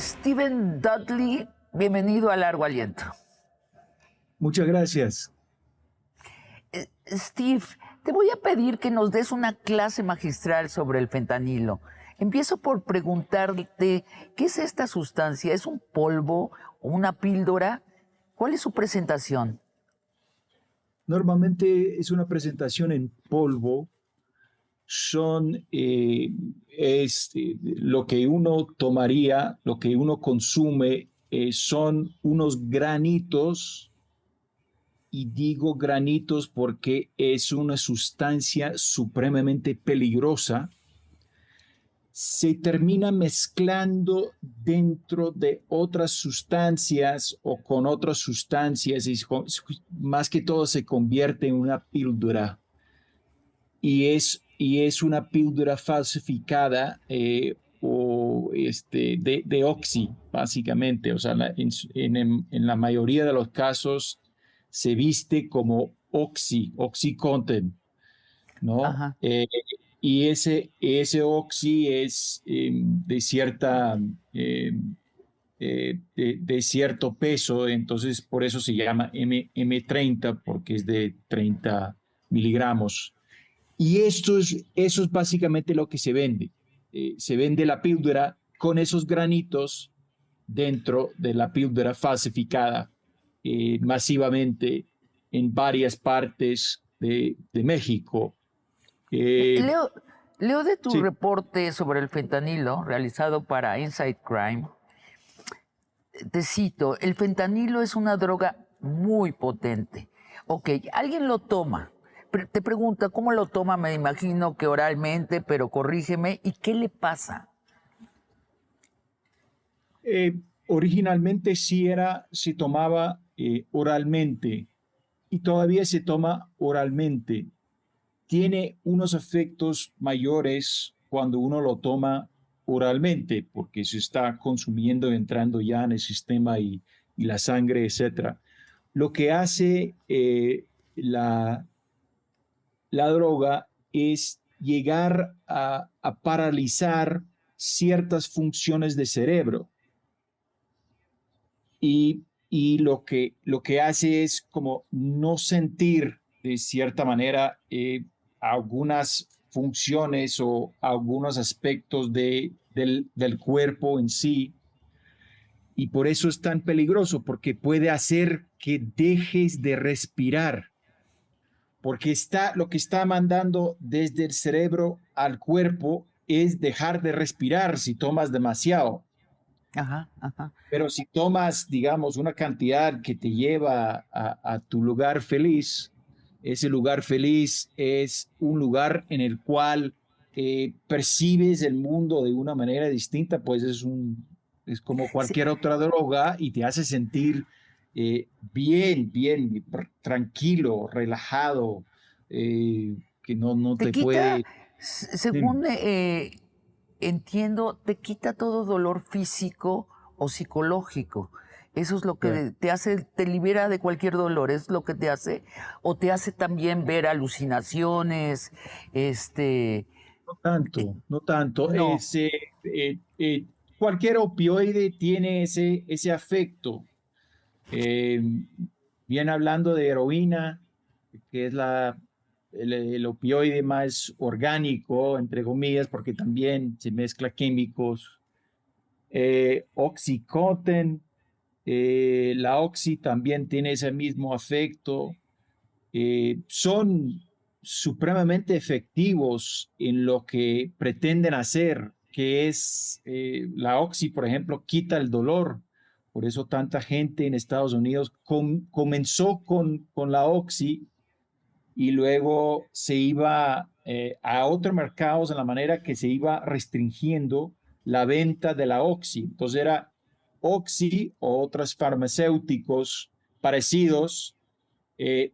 Steven Dudley, bienvenido a Largo Aliento. Muchas gracias. Steve, te voy a pedir que nos des una clase magistral sobre el fentanilo. Empiezo por preguntarte, ¿qué es esta sustancia? ¿Es un polvo o una píldora? ¿Cuál es su presentación? Normalmente es una presentación en polvo. Lo que uno tomaría, lo que uno consume, son unos granitos, y digo granitos porque es una sustancia supremamente peligrosa. Se termina mezclando dentro de otras sustancias o con otras sustancias y más que todo se convierte en una píldora. Y es una píldora falsificada de Oxy, básicamente. O sea, en la mayoría de los casos se viste como Oxycontin, ¿no? Ajá. Y ese Oxy es de cierto peso, entonces por eso se llama M30, porque es de 30 miligramos. Y eso es básicamente lo que se vende. Se vende la píldora con esos granitos dentro de la píldora falsificada masivamente en varias partes de México. Leo de tu Sí, reporte sobre el fentanilo realizado para Inside Crime. Te cito, el fentanilo es una droga muy potente. Ok, alguien lo toma. Te pregunta, ¿cómo lo toma? Me imagino que oralmente, pero corrígeme. ¿Y qué le pasa? originalmente se tomaba oralmente y todavía se toma oralmente. Tiene unos efectos mayores cuando uno lo toma oralmente, porque se está consumiendo, entrando ya en el sistema y la sangre, etc. Lo que hace la droga es llegar a paralizar ciertas funciones de cerebro. Y lo que hace es como no sentir de cierta manera algunas funciones o algunos aspectos del cuerpo en sí. Y por eso es tan peligroso, porque puede hacer que dejes de respirar, porque lo que está mandando desde el cerebro al cuerpo es dejar de respirar si tomas demasiado. Ajá, ajá. Pero si tomas, digamos, una cantidad que te lleva a tu lugar feliz, ese lugar feliz es un lugar en el cual percibes el mundo de una manera distinta, pues es como Sí, cualquier otra droga y te hace sentir bien, bien, tranquilo, relajado, que no te te quita, puede... según entiendo, te quita todo dolor físico o psicológico. Eso es lo que te hace, te libera de cualquier dolor, es lo que te hace, o te hace también ver alucinaciones, No tanto, no tanto. no, Cualquier opioide tiene ese afecto. Eh, Bien hablando de heroína, que es el opioide más orgánico, entre comillas, porque también se mezcla químicos. Oxycontin, la Oxy también tiene ese mismo afecto. Son supremamente efectivos en lo que pretenden hacer, que es la Oxy, por ejemplo, quita el dolor. Por eso tanta gente en Estados Unidos comenzó con la Oxy y luego se iba a otros mercados de la manera que se iba restringiendo la venta de la Oxy. Entonces era Oxy o otros farmacéuticos parecidos,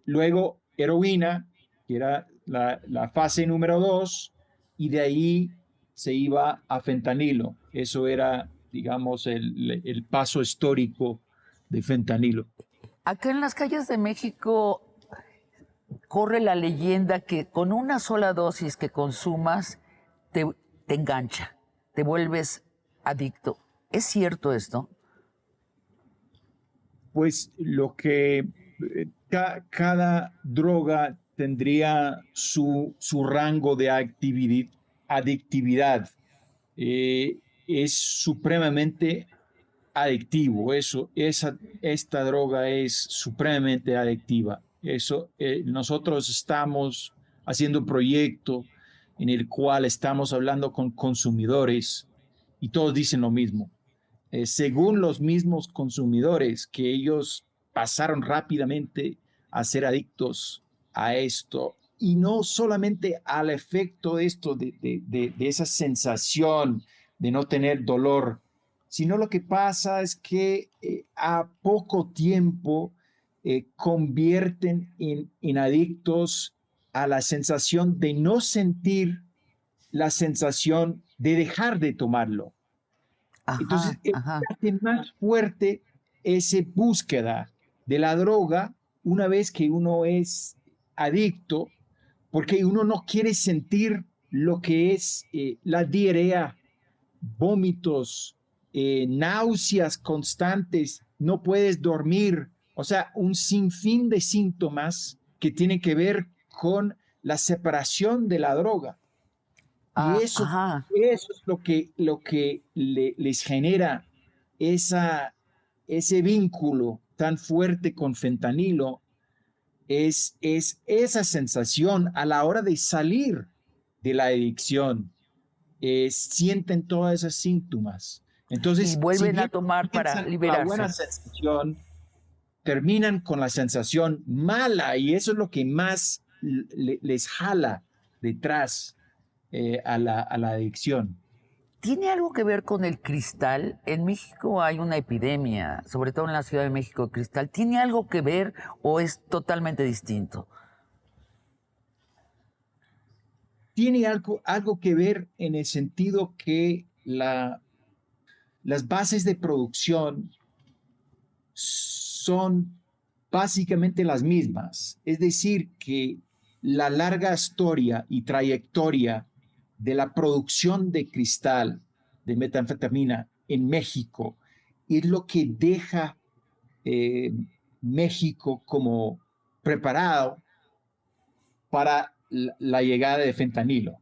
luego heroína, que era la fase número 2, y de ahí se iba a fentanilo. Eso era, digamos, el paso histórico de fentanilo. acá en las calles de México corre la leyenda que con una sola dosis que consumas te, te engancha, te vuelves adicto. ¿Es cierto esto? Pues lo que cada droga tendría su rango de adictividad. Es supremamente adictivo. Esta droga es supremamente adictiva. Nosotros estamos haciendo un proyecto en el cual estamos hablando con consumidores y todos dicen lo mismo. Según los mismos consumidores, que ellos pasaron rápidamente a ser adictos a esto y no solamente al efecto de esto, de esa sensación de no tener dolor, sino lo que pasa es que a poco tiempo convierten en adictos a la sensación de no sentir la sensación de dejar de tomarlo. Entonces, Ajá, ajá. hace más fuerte esa búsqueda de la droga una vez que uno es adicto, porque uno no quiere sentir lo que es la diarrea, vómitos, náuseas constantes, no puedes dormir, o sea, un sinfín de síntomas que tienen que ver con la separación de la droga. Y Ajá. eso es lo que les genera ese vínculo tan fuerte con fentanilo, es esa sensación a la hora de salir de la adicción, sienten todos esos síntomas. Y Entonces, si vuelven a bien tomar para comienzan con la buena liberarse. sensación, terminan con la sensación mala y eso es lo que más les jala detrás a la adicción. ¿Tiene algo que ver con el cristal? En México hay una epidemia, sobre todo en la Ciudad de México, de cristal. ¿Tiene algo que ver o es totalmente distinto? Tiene algo que ver en el sentido que las bases de producción son básicamente las mismas. Es decir, que la larga historia y trayectoria de la producción de cristal, de metanfetamina en México, es lo que deja eh, México como preparado para la llegada de fentanilo.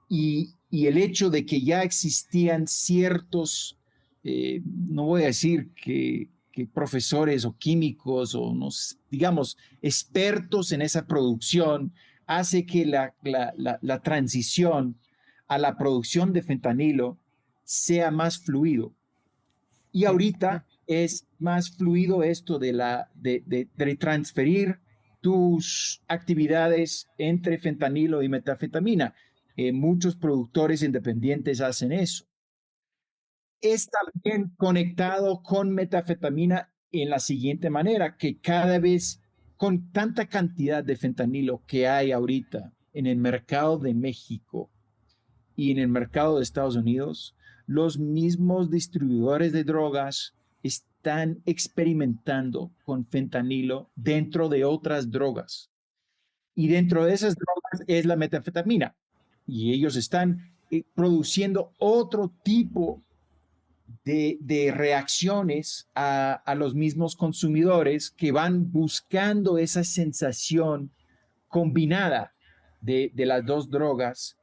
Y el hecho de que ya existían ciertos, no voy a decir que profesores o químicos o digamos expertos en esa producción, hace que la transición a la producción de fentanilo sea más fluido. Y ahorita es más fluido esto de transferir tus actividades entre fentanilo y metanfetamina. Muchos productores independientes hacen eso. Es también conectado con metanfetamina en la siguiente manera, que cada vez con tanta cantidad de fentanilo que hay ahorita en el mercado de México y en el mercado de Estados Unidos, los mismos distribuidores de drogas están experimentando con fentanilo dentro de otras drogas. Y dentro de esas drogas es la metanfetamina. Y ellos están produciendo otro tipo de reacciones a los mismos consumidores que van buscando esa sensación combinada de las dos drogas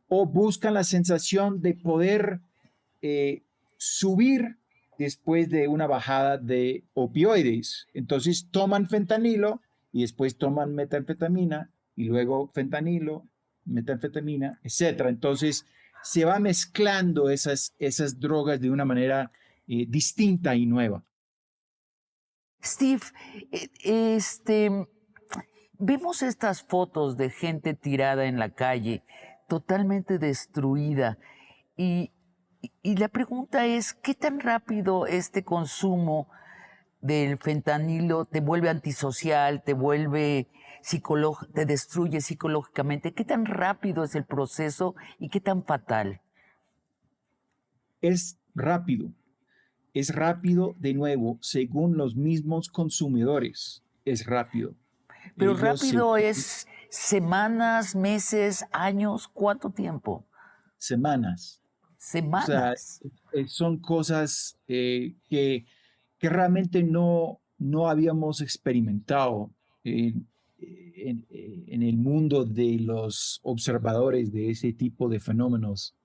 o buscan la sensación de poder subir después de una bajada de opioides. Entonces toman fentanilo y después toman metanfetamina y luego fentanilo, metanfetamina, etcétera. Entonces se va mezclando esas drogas de una manera distinta y nueva. Steve, este, vemos estas fotos de gente tirada en la calle, totalmente destruida, y, y la pregunta es, ¿qué tan rápido este consumo del fentanilo te vuelve antisocial, te destruye psicológicamente? ¿Qué tan rápido es el proceso y qué tan fatal? Es rápido, es rápido de nuevo, según los mismos consumidores, es rápido. Pero Ellos se rápido es semanas, meses, años, ¿cuánto tiempo? semanas. O sea, Semanas. son cosas que realmente no habíamos experimentado en, en el mundo de los observadores de ese tipo de fenómenos.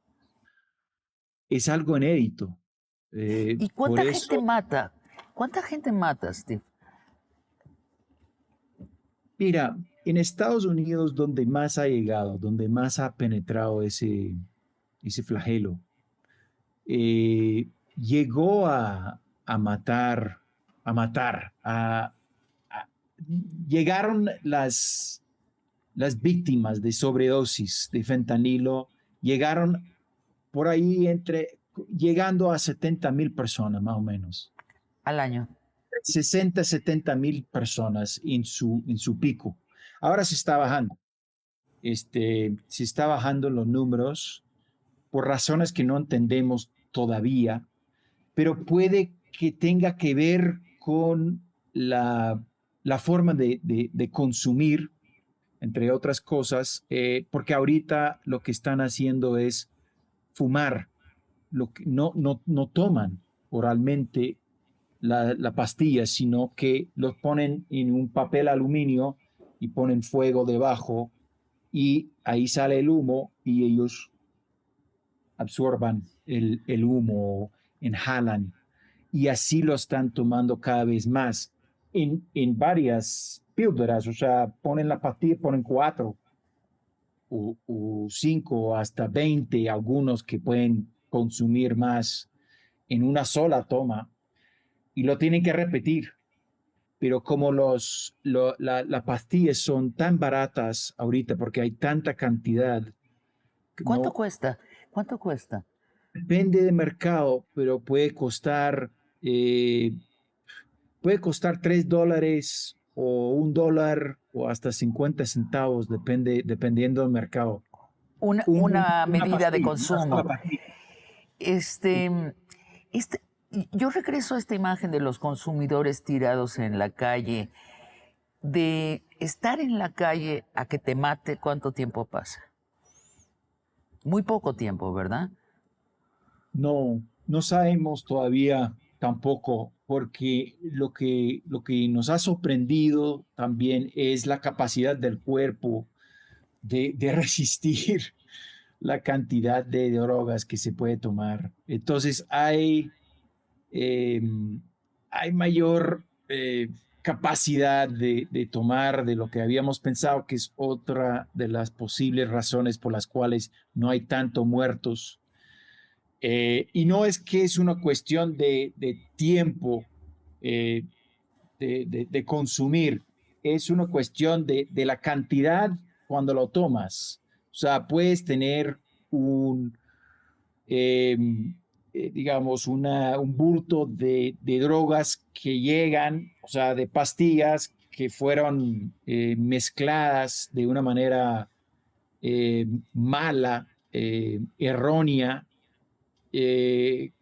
Es algo inédito. ¿Y Por cuánta gente eso, mata? ¿Cuánta gente mata, Steve? mira, en Estados Unidos donde más ha llegado, donde más ha penetrado ese flagelo, llegó a matar, a matar, a- llegaron las víctimas de sobredosis de fentanilo, llegaron por ahí llegando a 70,000 personas más o menos. Al año. 60, 70,000 personas en su pico. Ahora se está bajando. Se está bajando los números por razones que no entendemos todavía, pero puede que tenga que ver con la forma de consumir, entre otras cosas, porque ahorita lo que están haciendo es fumar, no toman oralmente la pastilla, sino que los ponen en un papel aluminio y ponen fuego debajo y ahí sale el humo y ellos absorban el humo, inhalan y así lo están tomando cada vez más en varias píldoras, o sea, ponen la pastilla, ponen 4 o 5 hasta 20, algunos que pueden consumir más en una sola toma y lo tienen que repetir. Pero como las pastillas son tan baratas ahorita porque hay tanta cantidad, ¿Cuánto no cuesta? ¿Cuánto cuesta? depende del mercado, pero eh, puede costar $3 o $1 o hasta 50 centavos, dependiendo del mercado. Una Una medida de pastilla, una sola consumo. pastilla. Este, este, yo regreso a esta imagen de los consumidores tirados en la calle. De estar en la calle a que te mate, ¿cuánto tiempo pasa? Muy poco tiempo, ¿verdad? No sabemos todavía tampoco, porque lo que nos ha sorprendido también es la capacidad del cuerpo de resistir la cantidad de drogas que se puede tomar. Entonces eh, hay mayor capacidad de tomar de lo que habíamos pensado, que es otra de las posibles razones por las cuales no hay tanto muertos. Y no es que es una cuestión de tiempo eh, de consumir, es una cuestión de la cantidad cuando lo tomas. O sea, puedes tener un, eh, digamos, un bulto de drogas que llegan, o sea, de pastillas que fueron mezcladas de una manera mala, errónea,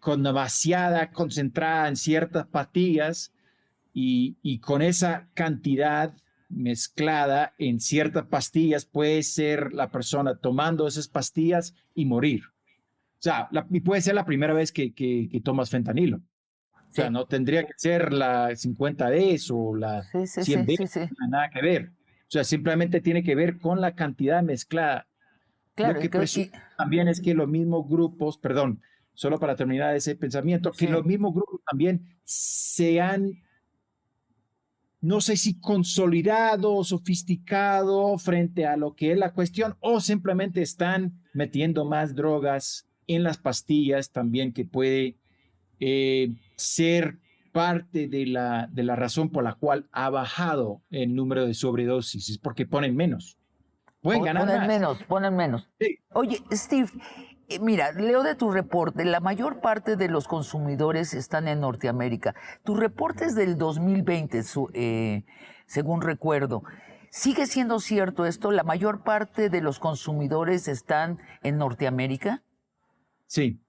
con demasiada concentrada en ciertas pastillas y con esa cantidad mezclada en ciertas pastillas puede ser la persona tomando esas pastillas y morir. O sea, y puede ser la primera vez que tomas fentanilo. O sea, Sí, no tendría que ser la 50 veces o la sí, sí, 100 sí, sí, veces, sí. nada que ver. O sea, simplemente tiene que ver con la cantidad mezclada. Lo Claro, que presumo también es que los mismos grupos, perdón, solo para terminar ese pensamiento, que sí. los mismos grupos también se han, no sé si consolidado o sofisticado frente a lo que es la cuestión o simplemente están metiendo más drogas en las pastillas también que puede ser parte de la razón por la cual ha bajado el número de sobredosis, es porque ponen menos, pueden ganar Ponen más. menos, ponen menos. Sí, Oye, Steve, mira, leo de tu reporte, la mayor parte de los consumidores están en Norteamérica. Tu reporte es del 2020, según recuerdo. ¿Sigue siendo cierto esto? ¿La mayor parte de los consumidores están en Norteamérica? sí,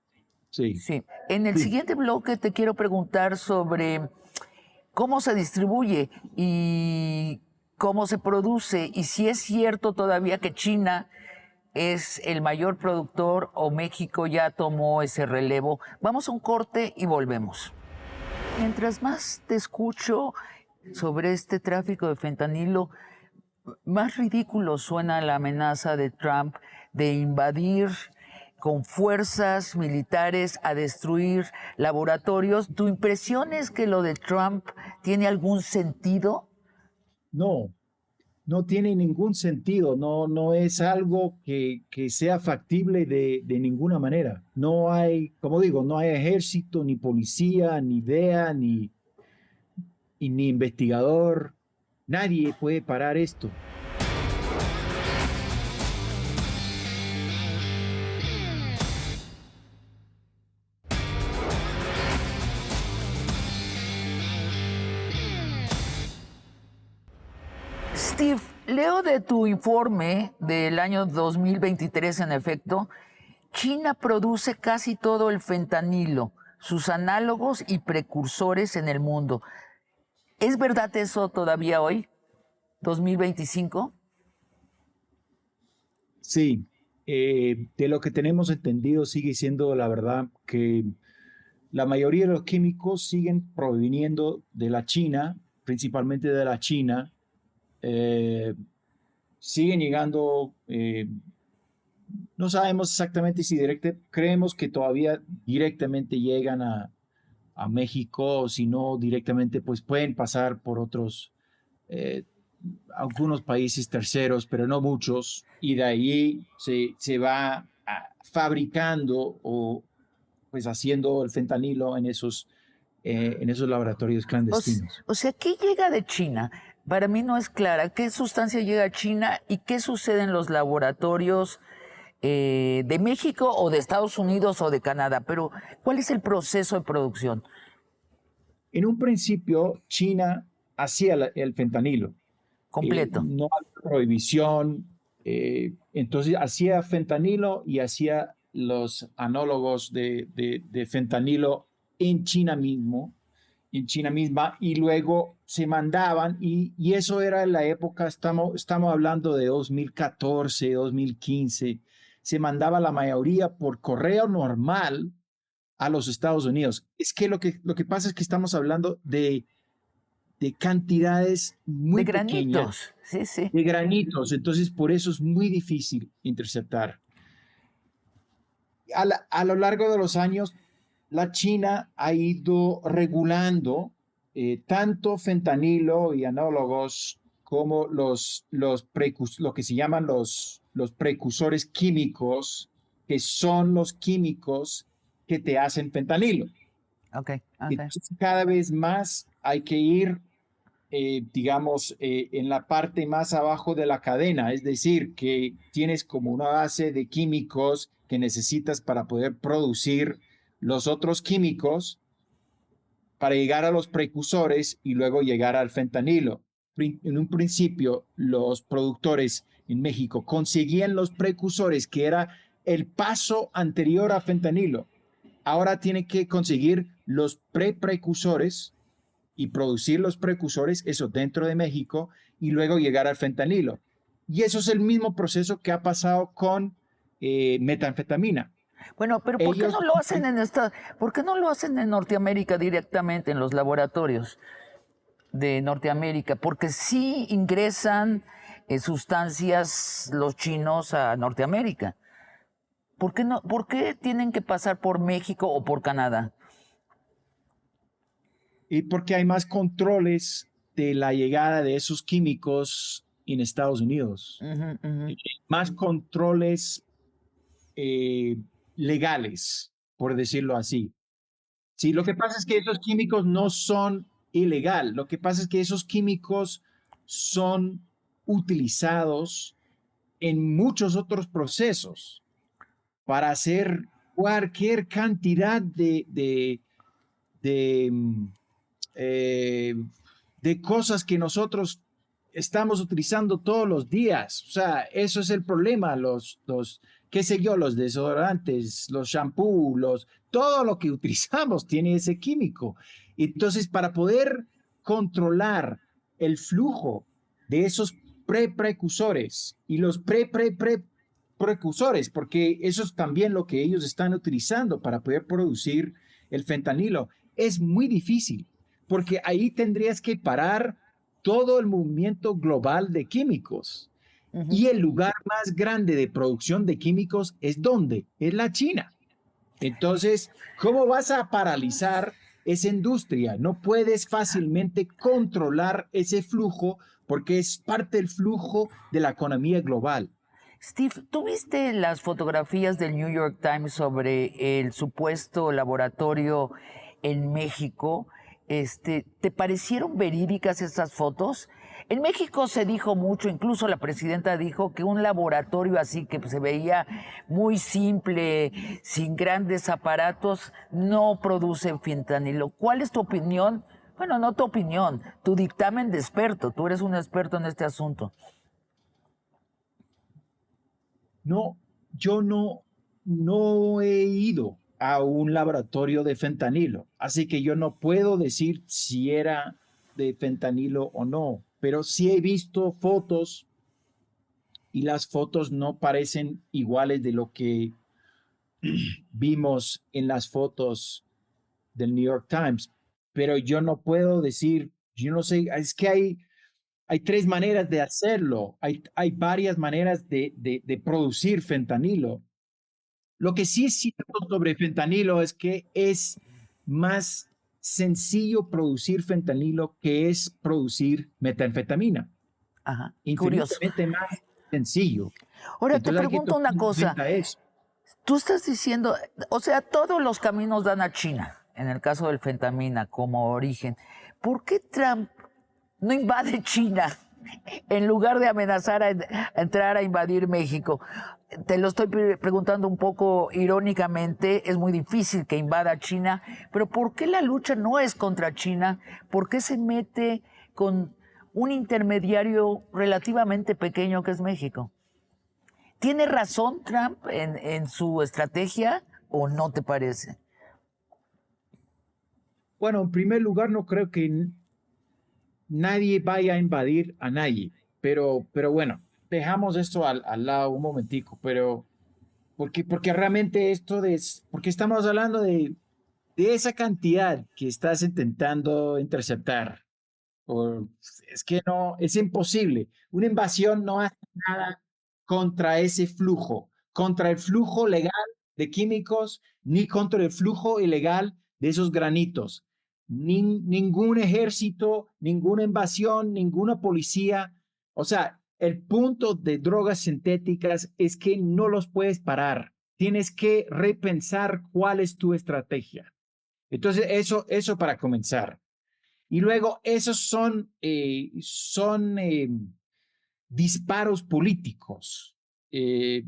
sí, Sí. En el sí. siguiente bloque te quiero preguntar sobre cómo se distribuye y cómo se produce y si es cierto todavía que China es el mayor productor o México ya tomó ese relevo. Vamos a un corte y volvemos. Mientras más te escucho sobre este tráfico de fentanilo, más ridículo suena la amenaza de Trump de invadir con fuerzas militares a destruir laboratorios. ¿Tu impresión es que lo de Trump tiene algún sentido? No, no tiene ningún sentido, no es algo que sea factible de ninguna manera. No hay, como digo, no hay ejército, ni policía, ni DEA, ni investigador. Nadie puede parar esto. Steve, leo de tu informe del año 2023, en efecto, China produce casi todo el fentanilo, sus análogos y precursores en el mundo. ¿Es verdad eso todavía hoy, 2025? Sí, de lo que tenemos entendido sigue siendo la verdad que la mayoría de los químicos siguen proviniendo de la China, principalmente de la China. Eh, siguen llegando, no sabemos exactamente si creemos que todavía directamente llegan a México, o si no directamente, pues pueden pasar por otros, eh, algunos países terceros, pero no muchos, y de ahí se va fabricando o pues haciendo el fentanilo en esos laboratorios clandestinos. O sea, ¿qué llega de China? Para mí no es clara. ¿Qué sustancia llega a China y qué sucede en los laboratorios de México o de Estados Unidos o de Canadá? Pero, ¿cuál es el proceso de producción? En un principio, China hacía el fentanilo. Completo. No había prohibición, entonces hacía fentanilo y hacía los análogos de fentanilo en China mismo, en China misma, y luego se mandaban, y eso era en la época, estamos hablando de 2014, 2015, se mandaba la mayoría por correo normal a los Estados Unidos. Es que lo que pasa es que estamos hablando de cantidades De muy pequeñas, granitos. Sí, sí. de granitos, entonces por eso es muy difícil interceptar. A lo largo de los años, la China ha ido regulando tanto fentanilo y análogos como lo que se llaman los precursores químicos, que son los químicos que te hacen fentanilo. Ok, ok. Entonces, cada vez más hay que ir, digamos, en la parte más abajo de la cadena, es decir, que tienes como una base de químicos que necesitas para poder producir los otros químicos para llegar a los precursores y luego llegar al fentanilo. En un principio, los productores en México conseguían los precursores, que era el paso anterior a fentanilo. Ahora tienen que conseguir los precursores y producir los precursores, eso dentro de México, y luego llegar al fentanilo. Y eso es el mismo proceso que ha pasado con metanfetamina. Bueno, pero Ellos, ¿por qué no lo hacen en Norteamérica directamente, en los laboratorios de Norteamérica? Porque sí ingresan sustancias los chinos a Norteamérica. ¿Por qué no? ¿Por qué tienen que pasar por México o por Canadá? y porque hay más controles de la llegada de esos químicos en Estados Unidos, Ujú, ujú. más controles eh, legales, por decirlo así. Sí, lo que pasa es que esos químicos no son ilegal, lo que pasa es que esos químicos son utilizados en muchos otros procesos para hacer cualquier cantidad de, mm, eh, de cosas que nosotros estamos utilizando todos los días. O sea, eso es el problema, qué sé yo, los desodorantes, los shampoos, todo lo que utilizamos tiene ese químico. Entonces, para poder controlar el flujo de esos precursores y los precursores, porque eso es también lo que ellos están utilizando para poder producir el fentanilo. Es muy difícil, porque ahí tendrías que parar todo el movimiento global de químicos. Ujú. Y el lugar más grande de producción de químicos es ¿dónde? Es la China. Entonces, ¿cómo vas a paralizar esa industria? No puedes fácilmente controlar ese flujo porque es parte del flujo de la economía global. Steve, ¿tú viste las fotografías del New York Times sobre el supuesto laboratorio en México? ¿Te parecieron verídicas esas fotos? En México se dijo mucho, incluso la presidenta dijo que un laboratorio así que se veía muy simple, sin grandes aparatos, no produce fentanilo. ¿Cuál es tu opinión? Bueno, no tu opinión, tu dictamen de experto. Tú eres un experto en este asunto. No, yo no he ido a un laboratorio de fentanilo, así que yo no puedo decir si era de fentanilo o no, pero sí he visto fotos y las fotos no parecen iguales de lo que vimos en las fotos del New York Times, pero yo no puedo decir, yo no sé, es que hay tres maneras de hacerlo, hay varias maneras de producir fentanilo. Lo que sí es cierto sobre fentanilo es que es más sencillo producir fentanilo que es producir metanfetamina, Ajá, curioso. infinitamente más sencillo. Ahora te Entonces hay que pregunto tomar una en cosa. cuenta eso. Tú estás diciendo, o sea, todos los caminos dan a China, en el caso del fentamina como origen. ¿Por qué Trump no invade China en lugar de amenazar a entrar a invadir México? Te lo estoy preguntando un poco irónicamente, es muy difícil que invada China, pero ¿por qué la lucha no es contra China? ¿Por qué se mete con un intermediario relativamente pequeño que es México? ¿Tiene razón Trump en su estrategia o no te parece? Bueno, en primer lugar, no creo que nadie vaya a invadir a nadie, pero bueno, dejamos esto al lado un momentico, pero porque realmente porque estamos hablando de esa cantidad que estás intentando interceptar. Es que no, es imposible. Una invasión no hace nada contra ese flujo, contra el flujo legal de químicos, ni contra el flujo ilegal de esos granitos. Ningún ejército, ninguna invasión, ninguna policía. O sea, el punto de drogas sintéticas es que no los puedes parar. Tienes que repensar cuál es tu estrategia. Entonces, eso para comenzar. Y luego, esos son disparos políticos, eh,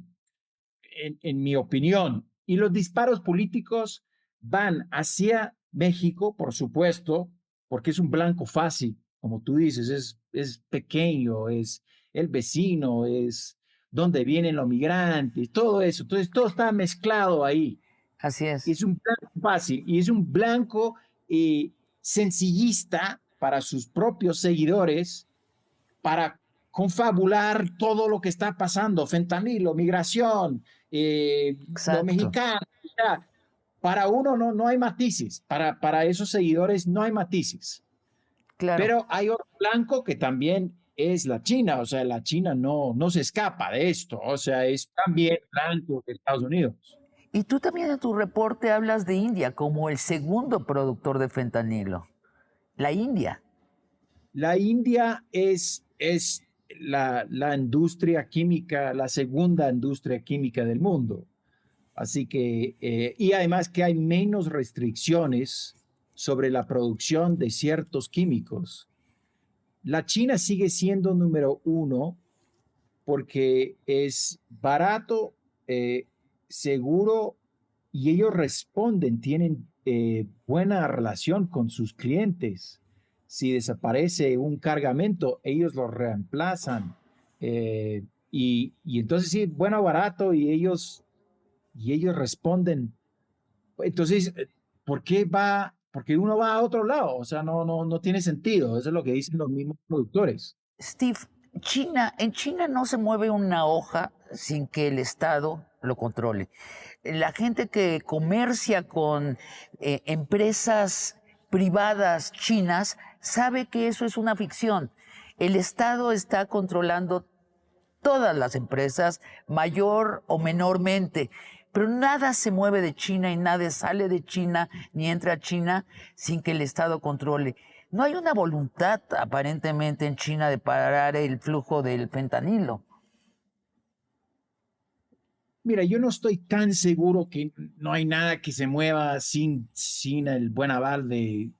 en mi opinión. Y los disparos políticos van hacia México, por supuesto, porque es un blanco fácil, como tú dices, es pequeño, es el vecino, es donde vienen los migrantes, todo eso. Entonces, todo está mezclado ahí. Así es. Es un blanco fácil y es un blanco eh, sencillista para sus propios seguidores para confabular todo lo que está pasando, fentanilo, migración, los Exacto. mexicanos. Ya. Para uno no hay matices, para esos seguidores no hay matices, Claro. pero hay otro blanco que también es la China, o sea, la China no se escapa de esto, o sea, es también blanco de Estados Unidos. Y tú también en tu reporte hablas de India como el segundo productor de fentanilo. La India. La India es la industria química, la segunda industria química del mundo. Así que, y además que hay menos restricciones sobre la producción de ciertos químicos. La China sigue siendo número uno porque es barato, seguro y ellos responden, tienen buena relación con sus clientes. Si desaparece un cargamento, ellos lo reemplazan. Y entonces sí, bueno, barato y ellos responden. Entonces, ¿por qué va? Porque uno va a otro lado, o sea, no tiene sentido. Eso es lo que dicen los mismos productores. Steve, En China no se mueve una hoja sin que el Estado lo controle. La gente que comercia con empresas privadas chinas sabe que eso es una ficción. El Estado está controlando todas las empresas, mayor o menormente, pero nada se mueve de China y nada sale de China ni entra a China sin que el Estado controle. No hay una voluntad aparentemente en China de parar el flujo del fentanilo. Mira, yo no estoy tan seguro que no hay nada que se mueva sin el buen aval de,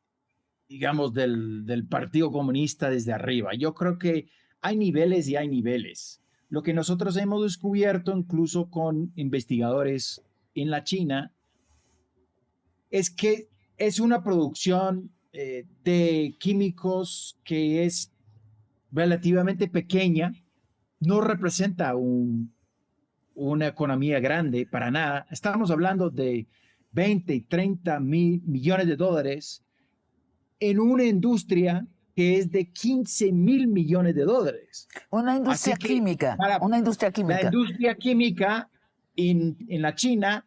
digamos, del Partido Comunista desde arriba. Yo creo que hay niveles y hay niveles. Lo que nosotros hemos descubierto, incluso con investigadores en la China, es que es una producción de químicos que es relativamente pequeña, no representa una economía grande para nada. Estamos hablando de 20 y 30 mil millones de dólares en una industria que es de 15 mil millones de dólares. Una industria Así que química, para una industria la química. industria química en la China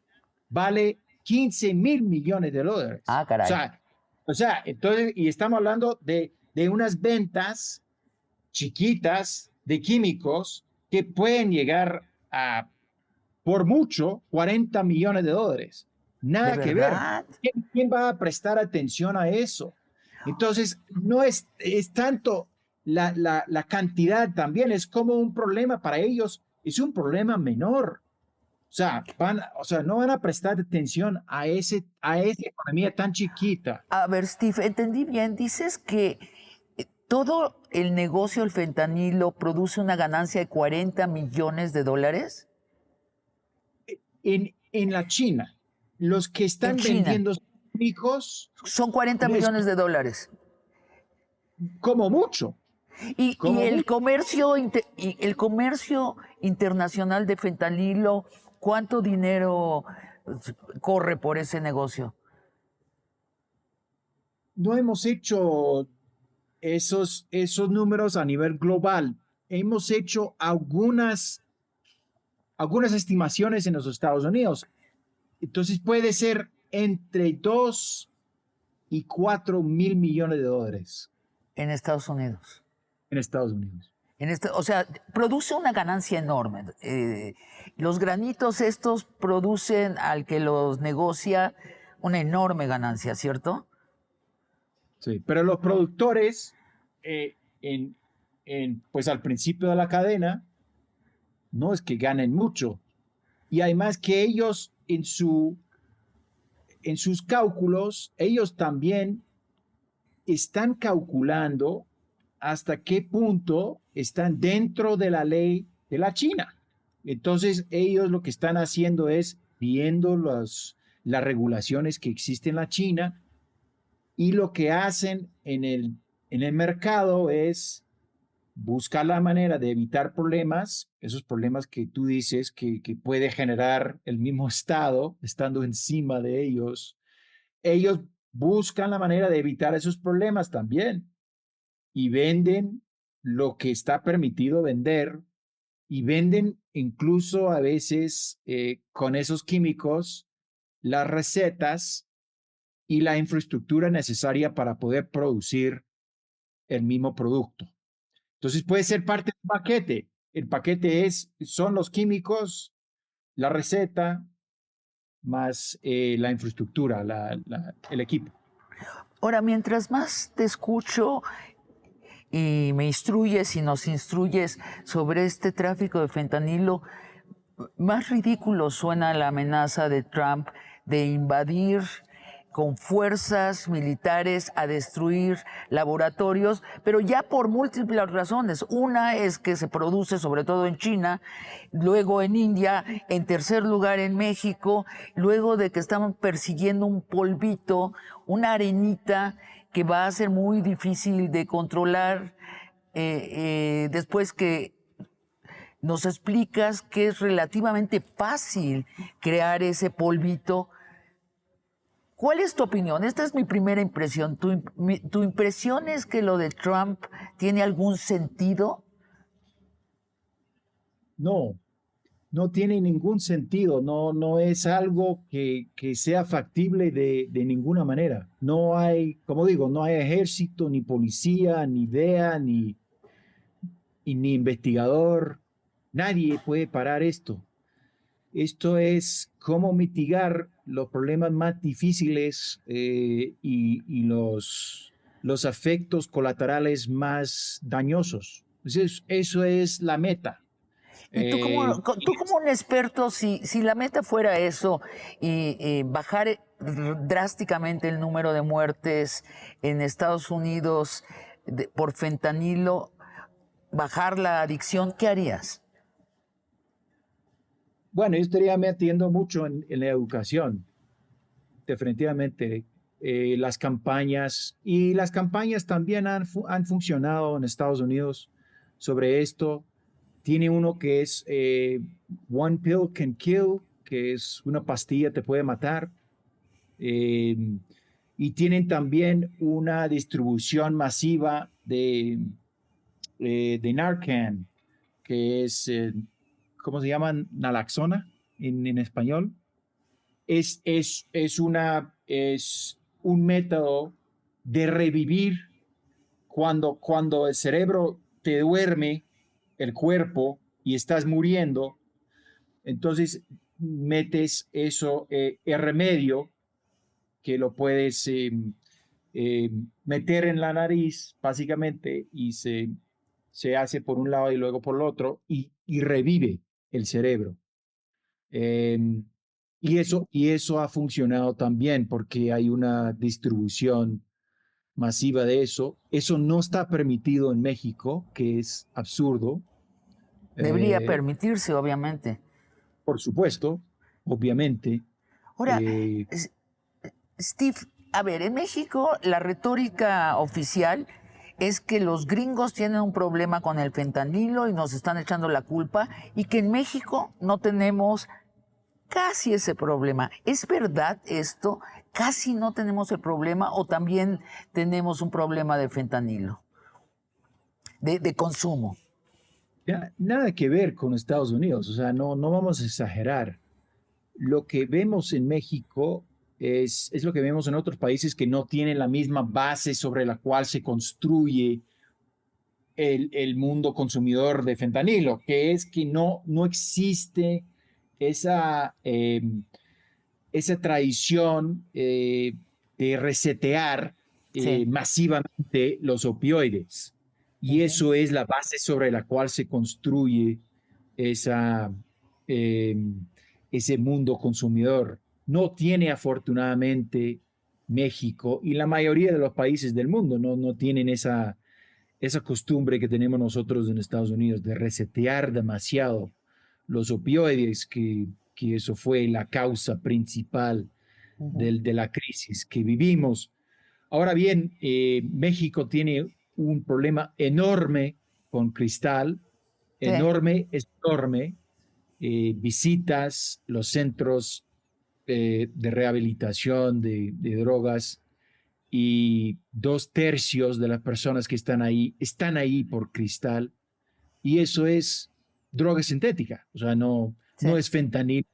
vale 15 mil millones de dólares. Ah, caray. Entonces, y estamos hablando de unas ventas chiquitas de químicos que pueden llegar a, por mucho, 40 millones de dólares. ¿De Nada que ver. verdad? ¿Quién va a prestar atención a eso? Entonces, no es tanto la cantidad también, es como un problema para ellos, es un problema menor. O sea, no van a prestar atención a esa economía tan chiquita. A ver, Steve, entendí bien. Dices que todo el negocio del fentanilo produce una ganancia de 40 millones de dólares. En la China, los que están vendiendo químicos son 40 millones de dólares. Como mucho. Y el comercio internacional de fentanilo, ¿cuánto dinero corre por ese negocio? No hemos hecho esos números a nivel global. Hemos hecho algunas estimaciones en los Estados Unidos. Entonces puede ser entre 2 y 4 mil millones de dólares. En Estados Unidos. En Estados Unidos. O sea, produce una ganancia enorme. Los granitos estos producen al que los negocia una enorme ganancia, ¿cierto? Sí, pero los productores, pues al principio de la cadena, no es que ganen mucho. Y además que ellos en sus cálculos, ellos también están calculando hasta qué punto están dentro de la ley de la China. Entonces, ellos lo que están haciendo es viendo las regulaciones que existen en la China y lo que hacen en el mercado es buscar la manera de evitar problemas, esos problemas que tú dices que puede generar el mismo Estado estando encima de ellos. Ellos buscan la manera de evitar esos problemas también y venden lo que está permitido vender y venden incluso a veces con esos químicos las recetas y la infraestructura necesaria para poder producir el mismo producto. Entonces puede ser parte del paquete. El paquete son los químicos, la receta, más la infraestructura, el equipo. Ahora, mientras más te escucho y me instruyes y nos instruyes sobre este tráfico de fentanilo, más ridículo suena la amenaza de Trump de invadir con fuerzas militares a destruir laboratorios, pero ya por múltiples razones. Una es que se produce sobre todo en China, luego en India, en tercer lugar en México, luego de que estamos persiguiendo un polvito, una arenita que va a ser muy difícil de controlar después que nos explicas que es relativamente fácil crear ese polvito. ¿Cuál es tu opinión? Esta es mi primera impresión. ¿Tu impresión es que lo de Trump tiene algún sentido? No, no tiene ningún sentido, no es algo que sea factible de ninguna manera. No hay, como digo, no hay ejército, ni policía, ni DEA, ni investigador. Nadie puede parar esto. Esto es cómo mitigar los problemas más difíciles los efectos colaterales más dañosos. Eso es la meta. Y Eh, tú como un experto, si la meta fuera eso y bajar drásticamente el número de muertes en Estados Unidos por fentanilo, bajar la adicción, ¿qué harías? bueno, yo estaría metiendo mucho en la educación, definitivamente. Las campañas también han funcionado en Estados Unidos sobre esto. Tiene uno que es One Pill Can Kill, que es una pastilla te puede matar. Eh, y tienen también una distribución masiva de Narcan, que es, ¿cómo se llama? Naloxona en español. Es un método de revivir cuando el cerebro te duerme el cuerpo y estás muriendo, entonces metes eso, el remedio que lo puedes meter en la nariz, básicamente, y se hace por un lado y luego por el otro, y revive el cerebro. Eh, y eso ha funcionado también porque hay una distribución masiva de eso. Eso no está permitido en México, que es absurdo. Debería Eh, permitirse, obviamente. por supuesto, obviamente. Ahora, eh, Steve, a ver, en México la retórica oficial es que los gringos tienen un problema con el fentanilo y nos están echando la culpa y que en México no tenemos casi ese problema. ¿Es verdad esto? ¿Casi no tenemos el problema o también tenemos un problema de fentanilo, de consumo? nada que ver con Estados Unidos, o sea, no vamos a exagerar. Lo que vemos en México es lo que vemos en otros países que no tienen la misma base sobre la cual se construye el mundo consumidor de fentanilo, que es que no existe esa, esa tradición de resetear Sí. masivamente los opioides. Y Ujú. eso es la base sobre la cual se construye esa, eh, ese mundo consumidor. No tiene afortunadamente México y la mayoría de los países del mundo no tienen esa costumbre que tenemos nosotros en Estados Unidos de resetear demasiado los opioides, que eso fue la causa principal Ujú. de la crisis que vivimos. Ahora bien, México tiene un problema enorme con cristal, Sí. enorme, es enorme. Visitas los centros de rehabilitación de drogas y 2/3 de las personas que están ahí por cristal y eso es droga sintética, o sea, Sí. no es fentanil,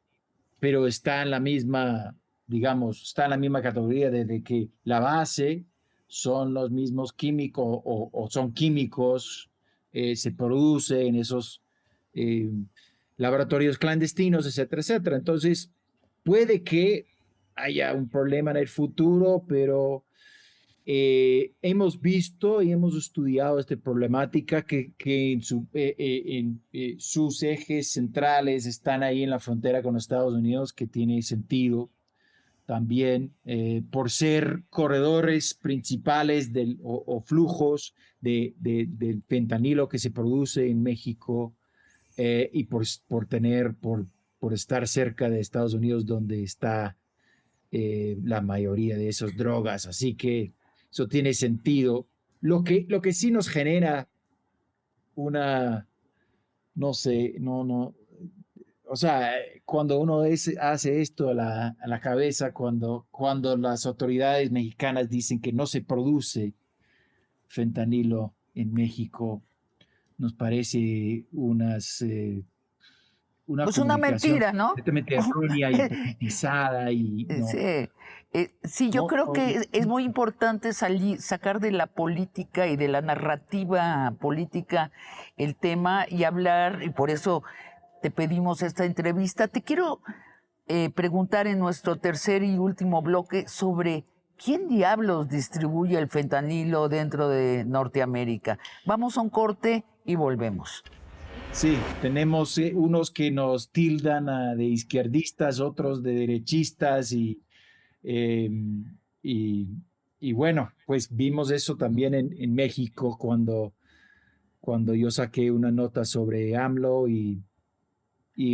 pero está en la misma, digamos, está en la misma categoría de que la base son los mismos químicos o son químicos, se produce en esos eh, laboratorios clandestinos, etcétera, etcétera. Entonces, puede que haya un problema en el futuro, pero hemos visto y hemos estudiado esta problemática que sus ejes centrales están ahí en la frontera con Estados Unidos, que tiene sentido también por ser corredores principales o flujos del fentanilo que se produce en México y por estar cerca de Estados Unidos donde está la mayoría de esas drogas. Así que eso tiene sentido. Lo que sí nos genera una, no sé, o sea, cuando uno hace esto a la cabeza, cuando las autoridades mexicanas dicen que no se produce fentanilo en México, nos parece unas una Pues una comunicación mentira, ¿no? completamente errónea y politizada y no, Sí, sí, yo no, creo no, que es muy importante sacar de la política y de la narrativa política el tema y hablar, y por eso te pedimos esta entrevista. Te quiero preguntar en nuestro tercer y último bloque sobre quién diablos distribuye el fentanilo dentro de Norteamérica. Vamos a un corte y volvemos. sí, tenemos unos que nos tildan de izquierdistas, otros de derechistas eh, y, y bueno, pues vimos eso también en México cuando yo saqué una nota sobre AMLO y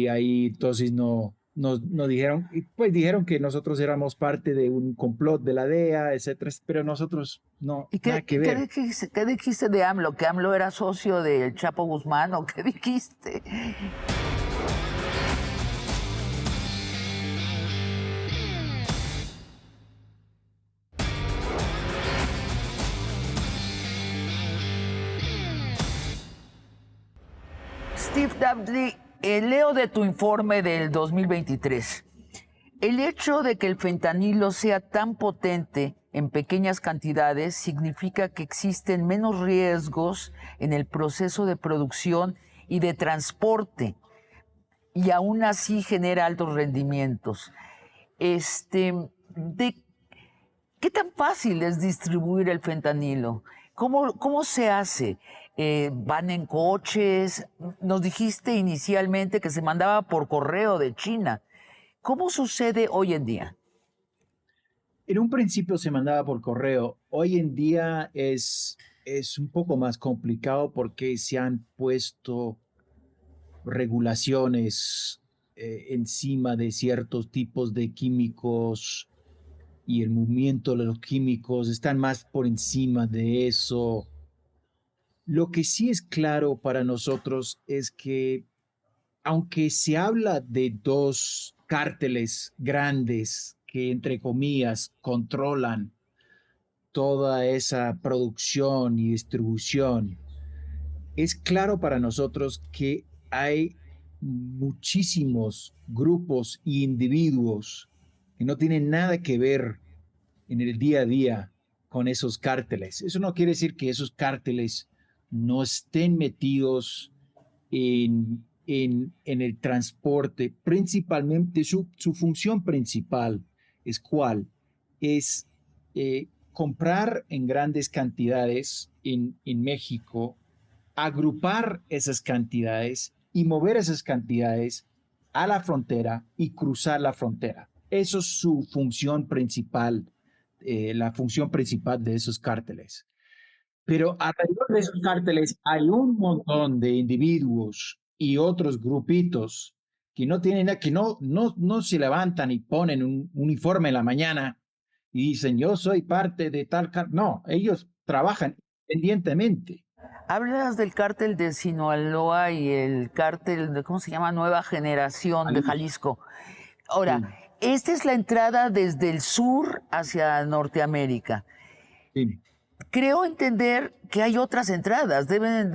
ahí entonces nos dijeron, y pues dijeron que nosotros éramos parte de un complot de la DEA, etcétera, pero nosotros no, ¿Y nada que ver. qué dijiste de AMLO? ¿Que AMLO era socio del Chapo Guzmán o qué dijiste? Steve Dudley, leo de tu informe del 2023. El hecho de que el fentanilo sea tan potente en pequeñas cantidades significa que existen menos riesgos en el proceso de producción y de transporte y aún así genera altos rendimientos. ¿De qué tan fácil es distribuir el fentanilo? ¿Cómo se hace? ¿Van en coches? Nos dijiste inicialmente que se mandaba por correo de China. ¿Cómo sucede hoy en día? En un principio se mandaba por correo, hoy en día es un poco más complicado porque se han puesto regulaciones encima de ciertos tipos de químicos y el movimiento de los químicos están más por encima de eso. Lo que sí es claro para nosotros es que aunque se habla de dos cárteles grandes que, entre comillas, controlan toda esa producción y distribución, es claro para nosotros que hay muchísimos grupos e individuos que no tienen nada que ver en el día a día con esos cárteles. Eso no quiere decir que esos cárteles no estén metidos en el transporte. Principalmente su función principal es cuál? Es comprar en grandes cantidades en México, agrupar esas cantidades y mover esas cantidades a la frontera y cruzar la frontera. Eso es su función principal, la función principal de esos cárteles. Pero alrededor de esos cárteles hay un montón de individuos y otros grupitos que no tienen, que no se levantan y ponen un uniforme en la mañana y dicen, yo soy parte de tal cártel. No, ellos trabajan independientemente. Hablas del cártel de Sinaloa y el cártel de, ¿cómo se llama? Nueva Generación de Jalisco, Jalisco. Ahora, sí, esta es la entrada desde el sur hacia Norteamérica. sí. Creo entender que hay otras entradas. Deben,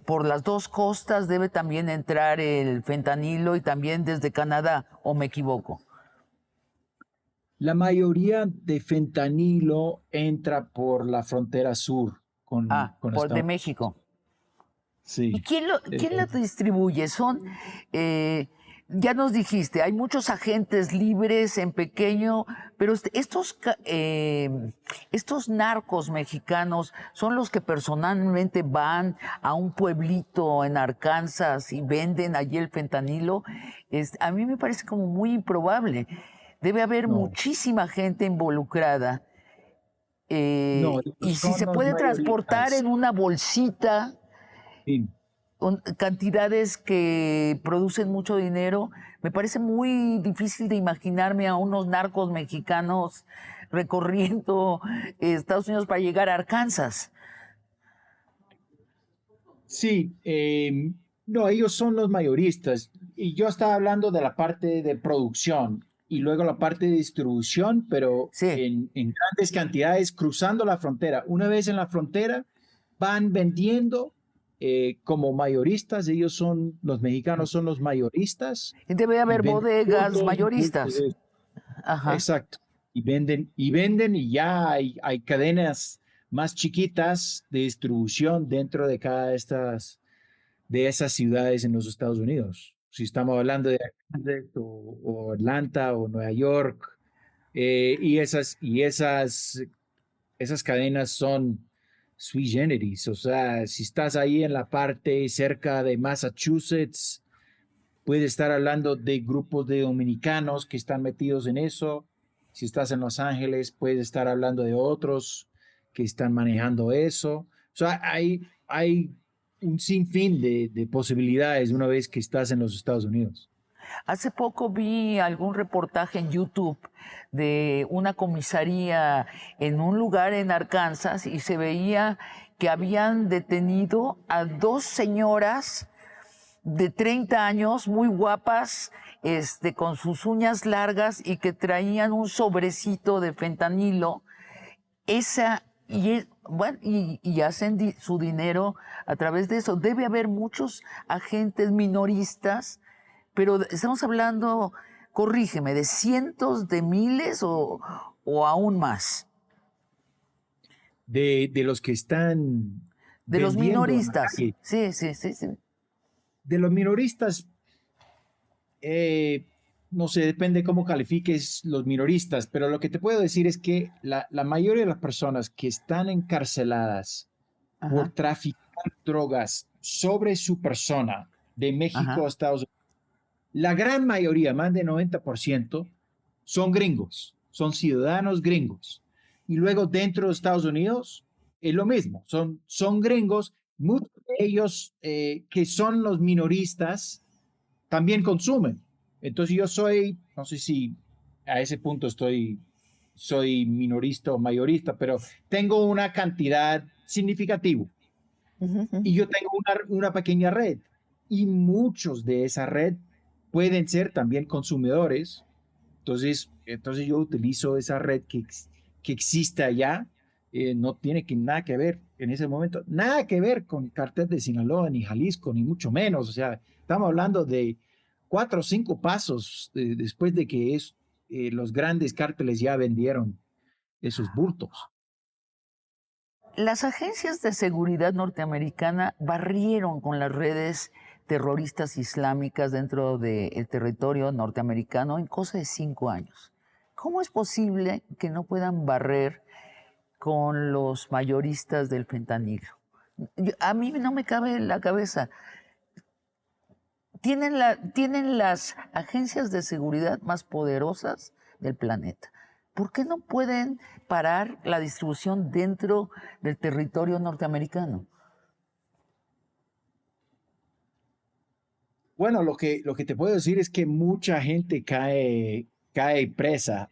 por las dos costas debe también entrar el fentanilo y también desde Canadá, ¿o me equivoco? La mayoría de fentanilo entra por la frontera sur con Por de Estados Unidos. México. ¿Y Sí. quién lo distribuye? Eh, ya nos dijiste, hay muchos agentes libres en pequeño, pero estos narcos mexicanos son los que personalmente van a un pueblito en Arkansas y venden allí el fentanilo. A mí me parece como muy improbable. Debe haber No, muchísima gente involucrada. no, Y ellos si son se los puede transportar mayoristas. en una bolsita Sí. cantidades que producen mucho dinero, me parece muy difícil de imaginarme a unos narcos mexicanos recorriendo Estados Unidos para llegar a Arkansas. Sí, no, ellos son los mayoristas. Y yo estaba hablando de la parte de producción y luego la parte de distribución, pero Sí, en grandes cantidades cruzando la frontera. Una vez en la frontera, van vendiendo como mayoristas, los mexicanos son los mayoristas Y debe y haber venden bodegas todos los productos mayoristas. de eso. Ajá. Exacto. Y ya hay cadenas más chiquitas de distribución dentro de de esas ciudades en los Estados Unidos. Si estamos hablando de Kansas o Atlanta o Nueva York, esas cadenas son sui generis. O sea, si estás ahí en la parte cerca de Massachusetts, puedes estar hablando de grupos de dominicanos que están metidos en eso. Si estás en Los Ángeles, puedes estar hablando de otros que están manejando eso. O sea, hay un sinfín de posibilidades una vez que estás en los Estados Unidos. Hace poco vi algún reportaje en YouTube de una comisaría en un lugar en Arkansas y se veía que habían detenido a dos señoras de 30 años, muy guapas, con sus uñas largas y que traían un sobrecito de fentanilo. Bueno, y hacen su dinero a través de eso. Debe haber muchos agentes minoristas, pero estamos hablando, corrígeme, de cientos de miles o aún más. De los que están De los vendiendo en la minoristas. calle, Sí, sí, sí, sí. de los minoristas, no sé, depende cómo califiques los minoristas, pero lo que te puedo decir es que la mayoría de las personas que están encarceladas por Ajá, traficar drogas sobre su persona de México a ajá. Estados Unidos, la gran mayoría, más del 90%, son gringos, son ciudadanos gringos. Y luego dentro de Estados Unidos es lo mismo, son gringos, muchos de ellos que son los minoristas también consumen. Entonces yo no sé si a ese punto soy minorista o mayorista, pero tengo una cantidad significativa Ujú, ujú. y yo tengo una pequeña red y muchos de esa red pueden ser también consumidores. Entonces yo utilizo esa red que existe allá. No tiene nada que ver en ese momento, nada que ver con cartel de Sinaloa, ni Jalisco, ni mucho menos. O sea, estamos hablando de 4 o 5 pasos después de que los grandes cárteles ya vendieron esos bultos. Las agencias de seguridad norteamericana barrieron con las redes terroristas islámicas dentro del territorio norteamericano en cosa de 5 años. ¿Cómo es posible que no puedan barrer con los mayoristas del fentanilo? A mí no me cabe en la cabeza. Tienen las agencias de seguridad más poderosas del planeta. ¿Por qué no pueden parar la distribución dentro del territorio norteamericano? Bueno, lo que te puedo decir es que mucha gente cae presa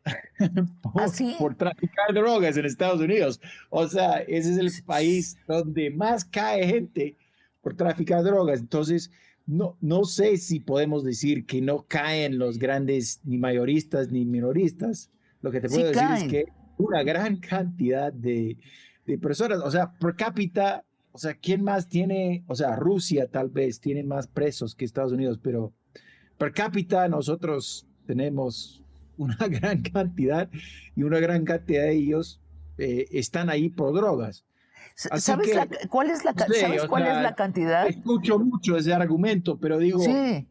Así, por traficar drogas en Estados Unidos. O sea, ese es el país donde más cae gente por traficar drogas. Entonces, no sé si podemos decir que no caen los grandes ni mayoristas ni minoristas. Lo que te sí puedo decir es caen. que una gran cantidad de personas, o sea, per cápita, o sea, ¿quién más tiene? O sea, Rusia tal vez tiene más presos que Estados Unidos, pero per cápita nosotros tenemos una gran cantidad y una gran cantidad de ellos están ahí por drogas. Así ¿Sabes que, no sé, sabes o cuál es sea, la cantidad? escucho mucho ese argumento, pero digo, Sí.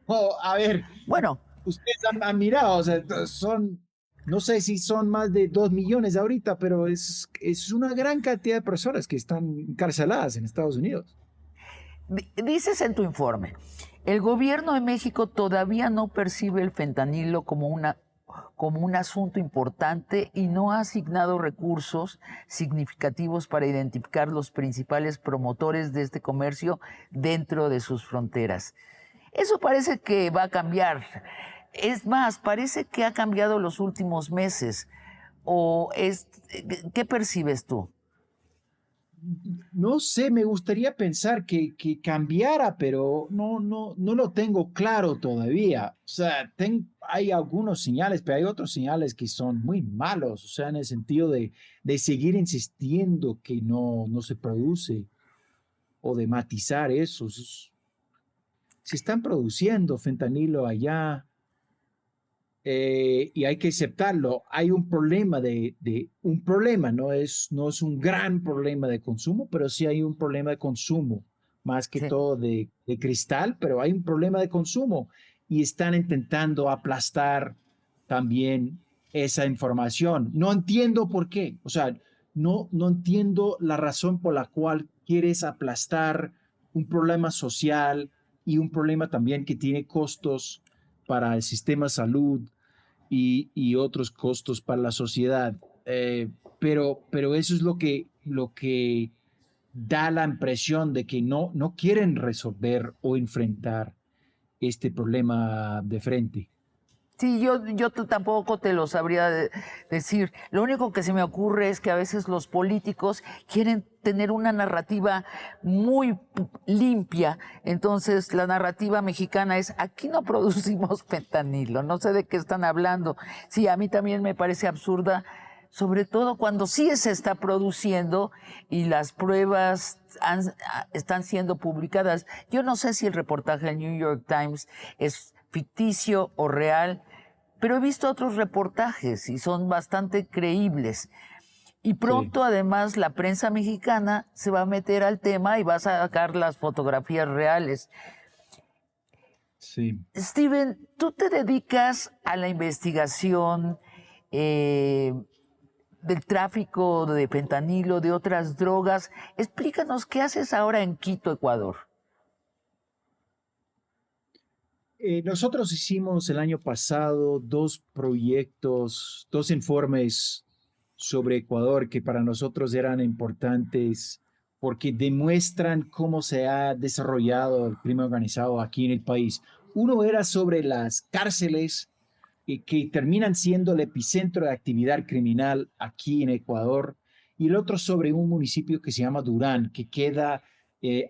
oh, a ver, Bueno, ustedes han mirado, o sea, no sé si son más de 2 millones ahorita, pero es una gran cantidad de personas que están encarceladas en Estados Unidos. dices en tu informe, el gobierno de México todavía no percibe el fentanilo como un asunto importante y no ha asignado recursos significativos para identificar los principales promotores de este comercio dentro de sus fronteras. Eso parece que va a cambiar. Es más, parece que ha cambiado los últimos meses. ¿Qué percibes tú? No sé, me gustaría pensar que cambiara, pero no lo tengo claro todavía. O sea, hay algunos señales, pero hay otros señales que son muy malos, o sea, en el sentido de seguir insistiendo que no se produce. o de matizar eso. Se están produciendo fentanilo allá, y hay que aceptarlo. Hay un problema un problema, no es un gran problema de consumo, pero sí hay un problema de consumo, más que Sí. todo de cristal, pero hay un problema de consumo y están intentando aplastar también esa información. No entiendo por qué, o sea, no entiendo la razón por la cual quieres aplastar un problema social y un problema también que tiene costos para el sistema de salud y otros costos para la sociedad. Pero eso es lo que da la impresión de que no quieren resolver o enfrentar este problema de frente. Sí, yo tampoco te lo sabría decir. Lo único que se me ocurre es que a veces los políticos quieren tener una narrativa muy limpia. Entonces, la narrativa mexicana es, aquí no producimos fentanilo, no sé de qué están hablando. Sí, a mí también me parece absurda, sobre todo cuando sí se está produciendo y las pruebas están siendo publicadas. Yo no sé si el reportaje del New York Times es ficticio o real, pero he visto otros reportajes y son bastante creíbles. Y Sí, pronto, además, la prensa mexicana se va a meter al tema y va a sacar las fotografías reales. sí. Steven, tú te dedicas a la investigación eh, del tráfico de fentanilo, de otras drogas. Explícanos qué haces ahora en Quito, Ecuador. Nosotros hicimos el año pasado dos proyectos, dos informes sobre Ecuador que para nosotros eran importantes porque demuestran cómo se ha desarrollado el crimen organizado aquí en el país. Uno era sobre las cárceles, que terminan siendo el epicentro de actividad criminal aquí en Ecuador, y el otro sobre un municipio que se llama Durán, que queda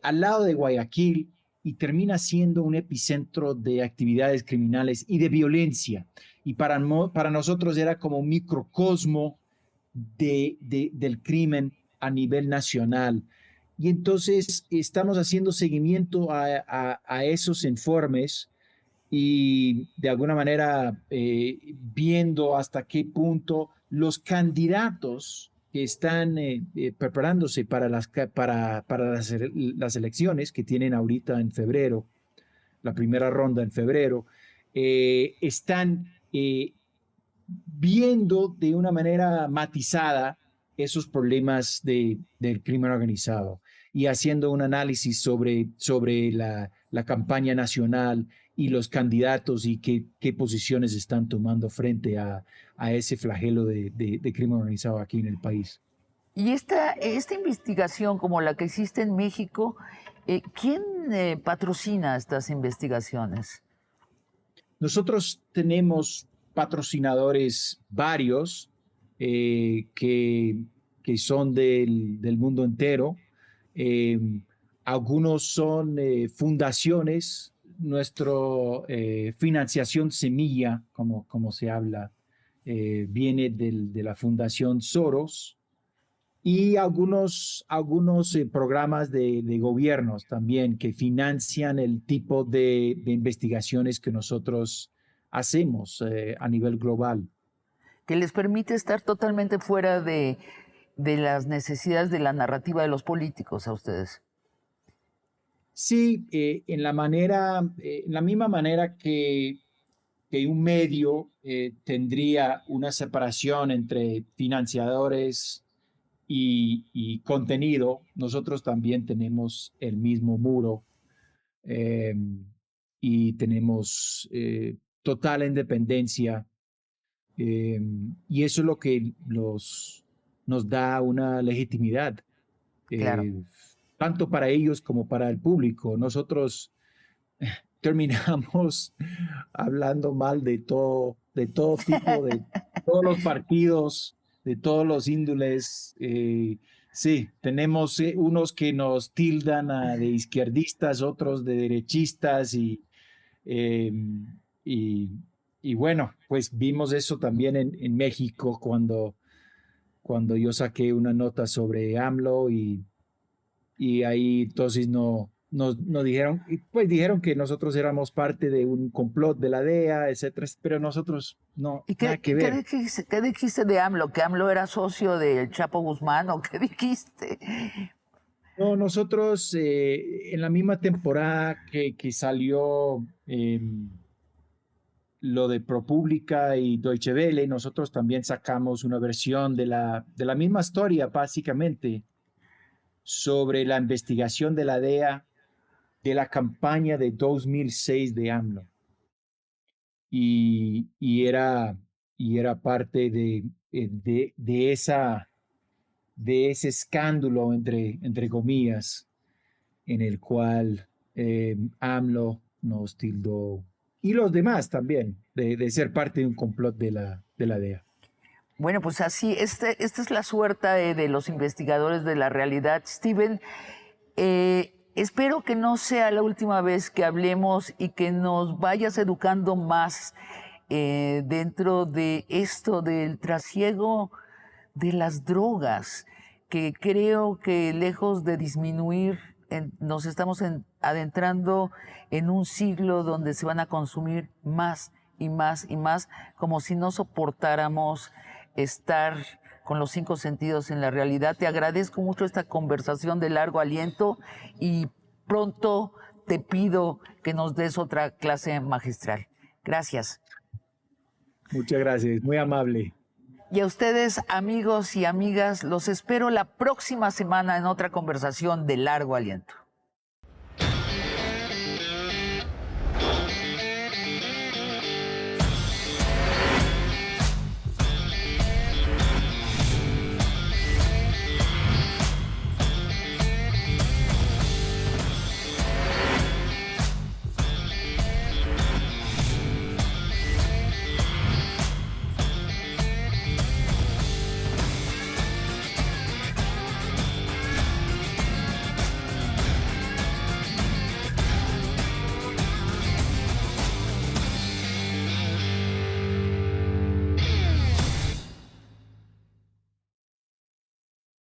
al lado de Guayaquil y termina siendo un epicentro de actividades criminales y de violencia. Y para nosotros era como un microcosmo del crimen a nivel nacional. Y entonces estamos haciendo seguimiento a esos informes y de alguna manera viendo hasta qué punto los candidatos que están preparándose para las elecciones que tienen ahorita en febrero, la primera ronda en febrero, están viendo de una manera matizada esos problemas del crimen organizado y haciendo un análisis sobre la campaña nacional y los candidatos y qué posiciones están tomando frente a ese flagelo de crimen organizado aquí en el país. Y esta investigación, como la que hiciste en México, ¿quién patrocina estas investigaciones? Nosotros tenemos patrocinadores varios que son del mundo entero. Eh, Algunos son fundaciones. Nuestro financiación semilla, como se habla, viene de la Fundación Soros, y algunos programas de gobiernos también que financian el tipo de investigaciones que nosotros hacemos a nivel global. Que les permite estar totalmente fuera de las necesidades de la narrativa de los políticos a ustedes. Sí, en la misma manera que un medio tendría una separación entre financiadores y contenido, nosotros también tenemos el mismo muro, eh, y tenemos total independencia, eh, y eso es lo que nos da una legitimidad, Claro. eh, tanto para ellos como para el público. Nosotros terminamos hablando mal de todo tipo, de todos los partidos, de todos los índoles. Sí, tenemos unos que nos tildan de izquierdistas, otros de derechistas, eh, y, y bueno, pues vimos eso también en México cuando yo saqué una nota sobre AMLO y ahí entonces nos dijeron, y pues dijeron que nosotros éramos parte de un complot de la DEA, etcétera, pero nosotros no, ¿Y nada que ver. qué dijiste de AMLO? ¿Que AMLO era socio del Chapo Guzmán o qué dijiste? No, nosotros en la misma temporada que salió lo de ProPublica y Deutsche Welle, nosotros también sacamos una versión de la misma historia, básicamente, sobre la investigación de la DEA de la campaña de 2006 de AMLO. Y, y era, y era parte de ese escándalo, entre comillas, en el cual AMLO nos tildó, y los demás también, de ser parte de un complot de la DEA. Bueno, pues así, esta es la suerte de los investigadores de la realidad. Steven, espero que no sea la última vez que hablemos y que nos vayas educando más dentro de esto del trasiego de las drogas, que creo que lejos de disminuir, nos estamos adentrando en un siglo donde se van a consumir más y más y más, como si no soportáramos estar con los 5 sentidos en la realidad. Te agradezco mucho esta conversación de largo aliento y pronto te pido que nos des otra clase magistral. Gracias. Muchas gracias, muy amable. Y a ustedes, amigos y amigas, los espero la próxima semana en otra conversación de largo aliento.